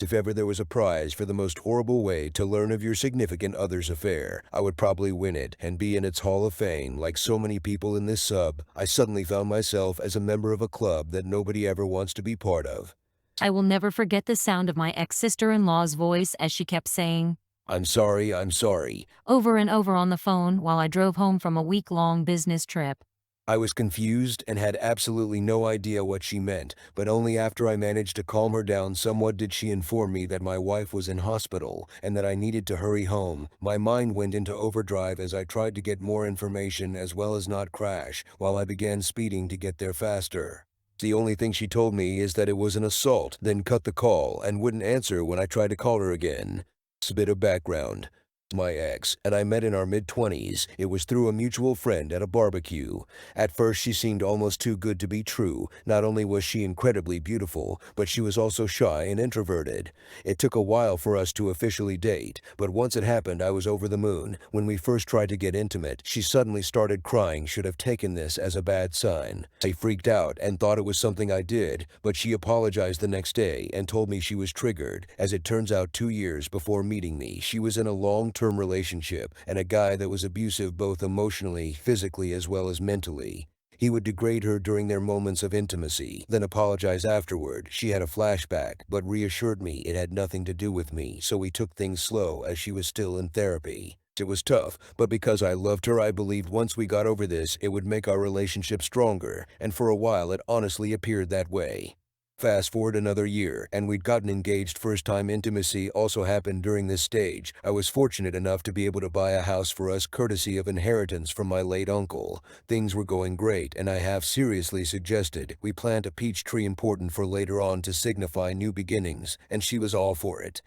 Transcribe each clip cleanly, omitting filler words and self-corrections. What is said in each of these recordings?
If ever there was a prize for the most horrible way to learn of your significant other's affair, I would probably win it and be in its hall of fame. Like so many people in this sub, I suddenly found myself as a member of a club that nobody ever wants to be part of. I will never forget the sound of my ex-sister-in-law's voice as she kept saying, I'm sorry, I'm sorry. over and over on the phone while I drove home from a week-long business trip. I was confused and had absolutely no idea what she meant, but only after I managed to calm her down somewhat did she inform me that my wife was in hospital and that I needed to hurry home. My mind went into overdrive as I tried to get more information as well as not crash, while I began speeding to get there faster. The only thing she told me is that it was an assault, then cut the call and wouldn't answer when I tried to call her again. A bit of background. My ex and I met in our mid-20s. It was through a mutual friend at a barbecue. At first, she seemed almost too good to be true. Not only was she incredibly beautiful, but she was also shy and introverted. It took a while for us to officially date, but once it happened, I was over the moon. When we first tried to get intimate, she suddenly started crying. Should have taken this as a bad sign. I freaked out and thought it was something I did, but she apologized the next day and told me she was triggered. As it turns out, 2 years before meeting me, she was in a long-term relationship and a guy that was abusive both emotionally, physically, as well as mentally. He would degrade her during their moments of intimacy, then apologize afterward. She had a flashback, but reassured me it had nothing to do with me, so we took things slow as she was still in therapy. It was tough, but because I loved her, I believed once we got over this, it would make our relationship stronger, and for a while it honestly appeared that way. Fast forward another year, and we'd gotten engaged. First-time intimacy also happened during this stage. I was fortunate enough to be able to buy a house for us courtesy of inheritance from my late uncle. Things were going great, and I have seriously suggested we plant a peach tree important for later on to signify new beginnings, and she was all for it.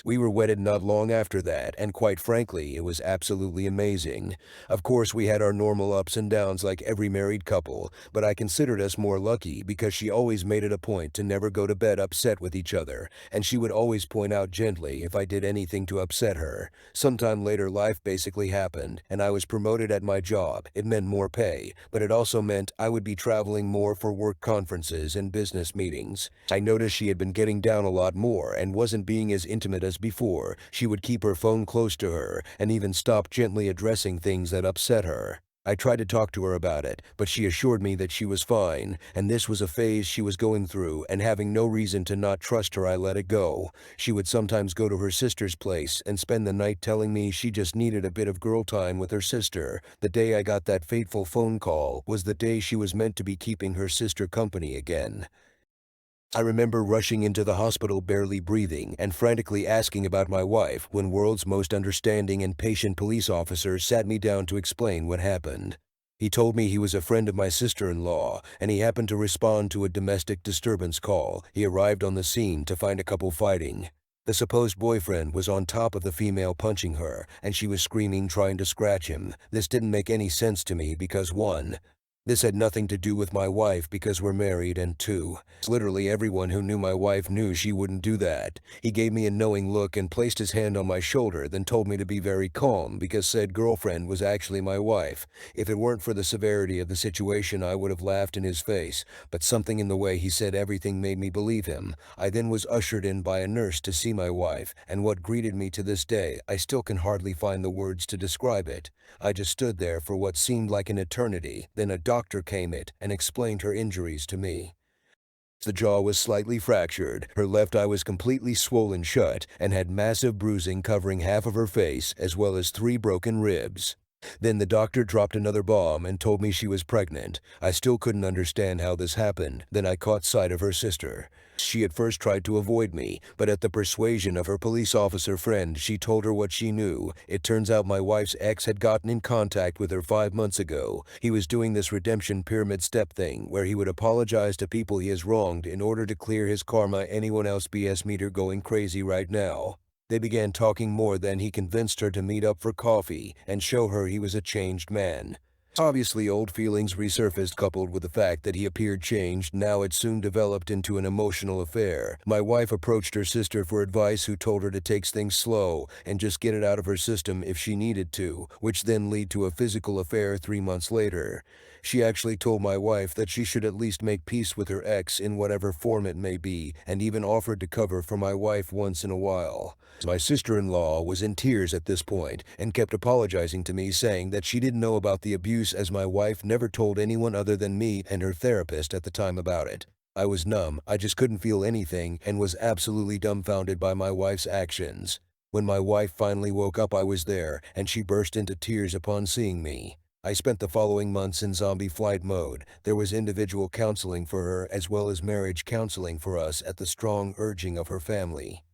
We were wedded not long after that, and quite frankly, it was absolutely amazing. Of course, we had our normal ups and downs like every married couple, but I considered us more lucky because she always made it a point to never go to bed upset with each other, and she would always point out gently if I did anything to upset her. Sometime later, life basically happened, and I was promoted at my job. It meant more pay, but it also meant I would be traveling more for work conferences and business meetings. I noticed she had been getting down a lot more and wasn't being as intimate as before. She would keep her phone close to her and even stop gently addressing things that upset her. I tried to talk to her about it, but she assured me that she was fine, and this was a phase she was going through, and having no reason to not trust her, I let it go. She would sometimes go to her sister's place and spend the night telling me she just needed a bit of girl time with her sister. The day I got that fateful phone call was the day she was meant to be keeping her sister company again. I remember rushing into the hospital barely breathing and frantically asking about my wife when world's most understanding and patient police officer sat me down to explain what happened. He told me he was a friend of my sister-in-law, and he happened to respond to a domestic disturbance call. He arrived on the scene to find a couple fighting. The supposed boyfriend was on top of the female punching her, and she was screaming trying to scratch him. This didn't make any sense to me because 1. This had nothing to do with my wife because we're married, and 2. Literally everyone who knew my wife knew she wouldn't do that. He gave me a knowing look and placed his hand on my shoulder, then told me to be very calm because said girlfriend was actually my wife. If it weren't for the severity of the situation, I would have laughed in his face, but something in the way he said everything made me believe him. I then was ushered in by a nurse to see my wife, and what greeted me to this day, I still can hardly find the words to describe it. I just stood there for what seemed like an eternity. Then a doctor came in and explained her injuries to me. The jaw was slightly fractured, her left eye was completely swollen shut, and had massive bruising covering half of her face, as well as 3 broken ribs. Then the doctor dropped another bomb and told me she was pregnant. I still couldn't understand how this happened. Then I caught sight of her sister. She at first tried to avoid me, but at the persuasion of her police officer friend, she told her what she knew. It turns out my wife's ex had gotten in contact with her 5 months ago. He was doing this redemption pyramid step thing where he would apologize to people he has wronged in order to clear his karma. Anyone else BS meter going crazy right now. They began talking more, then he convinced her to meet up for coffee and show her he was a changed man. Obviously, old feelings resurfaced coupled with the fact that he appeared changed. Now it soon developed into an emotional affair. My wife approached her sister for advice, who told her to take things slow and just get it out of her system if she needed to, which then led to a physical affair 3 months later. She actually told my wife that she should at least make peace with her ex in whatever form it may be, and even offered to cover for my wife once in a while. My sister-in-law was in tears at this point and kept apologizing to me, saying that she didn't know about the abuse as my wife never told anyone other than me and her therapist at the time about it. I was numb, I just couldn't feel anything and was absolutely dumbfounded by my wife's actions. When my wife finally woke up, I was there, and she burst into tears upon seeing me. I spent the following months in zombie flight mode. There was individual counseling for her as well as marriage counseling for us at the strong urging of her family.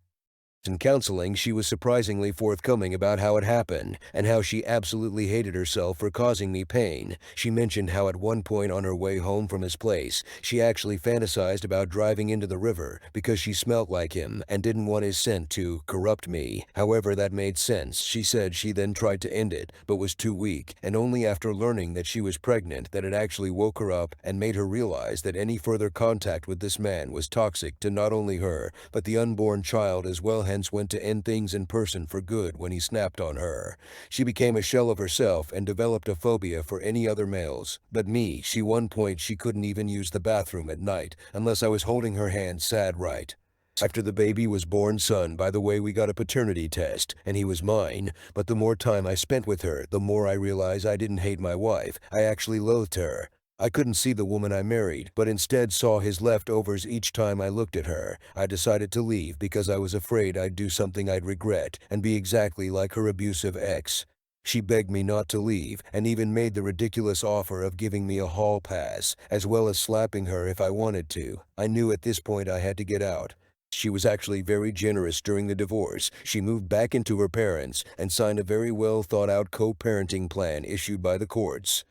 In counseling, she was surprisingly forthcoming about how it happened and how she absolutely hated herself for causing me pain. She mentioned how at one point on her way home from his place, she actually fantasized about driving into the river because she smelt like him and didn't want his scent to corrupt me. However, that made sense. She said she then tried to end it, but was too weak, and only after learning that she was pregnant that it actually woke her up and made her realize that any further contact with this man was toxic to not only her, but the unborn child as well. Hence went to end things in person for good when he snapped on her. She became a shell of herself and developed a phobia for any other males. But me, she one point she couldn't even use the bathroom at night unless I was holding her hand. Sad, right? After the baby was born, son, by the way, we got a paternity test, and he was mine, but the more time I spent with her, the more I realized I didn't hate my wife, I actually loathed her. I couldn't see the woman I married, but instead saw his leftovers each time I looked at her. I decided to leave because I was afraid I'd do something I'd regret and be exactly like her abusive ex. She begged me not to leave and even made the ridiculous offer of giving me a hall pass, as well as slapping her if I wanted to. I knew at this point I had to get out. She was actually very generous during the divorce. She moved back into her parents and signed a very well thought out co-parenting plan issued by the courts.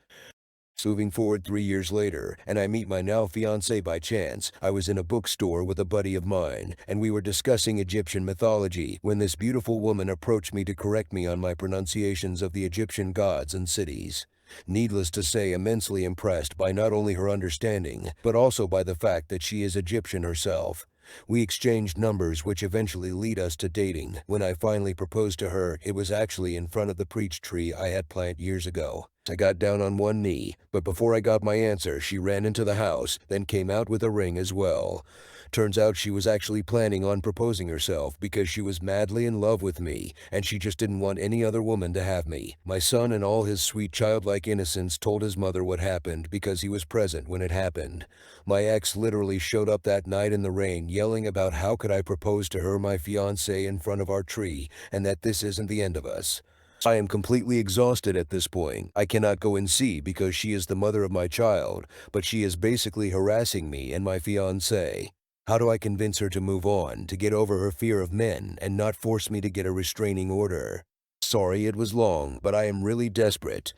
Moving forward 3 years later, and I meet my now fiancé by chance. I was in a bookstore with a buddy of mine, and we were discussing Egyptian mythology when this beautiful woman approached me to correct me on my pronunciations of the Egyptian gods and cities. Needless to say, immensely impressed by not only her understanding, but also by the fact that she is Egyptian herself. We exchanged numbers, which eventually lead us to dating. When I finally proposed to her, it was actually in front of the peach tree I had planted years ago. I got down on one knee, but before I got my answer, she ran into the house, then came out with a ring as well. Turns out she was actually planning on proposing herself because she was madly in love with me, and she just didn't want any other woman to have me. My son, in all his sweet childlike innocence, told his mother what happened because he was present when it happened. My ex literally showed up that night in the rain, yelling about how could I propose to her, my fiancé, in front of our tree, and that this isn't the end of us. I am completely exhausted at this point. I cannot go and see because she is the mother of my child, but she is basically harassing me and my fiancé. How do I convince her to move on, to get over her fear of men, and not force me to get a restraining order? Sorry it was long, but I am really desperate.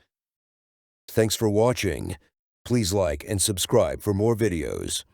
Thanks for watching. Please like and subscribe for more videos.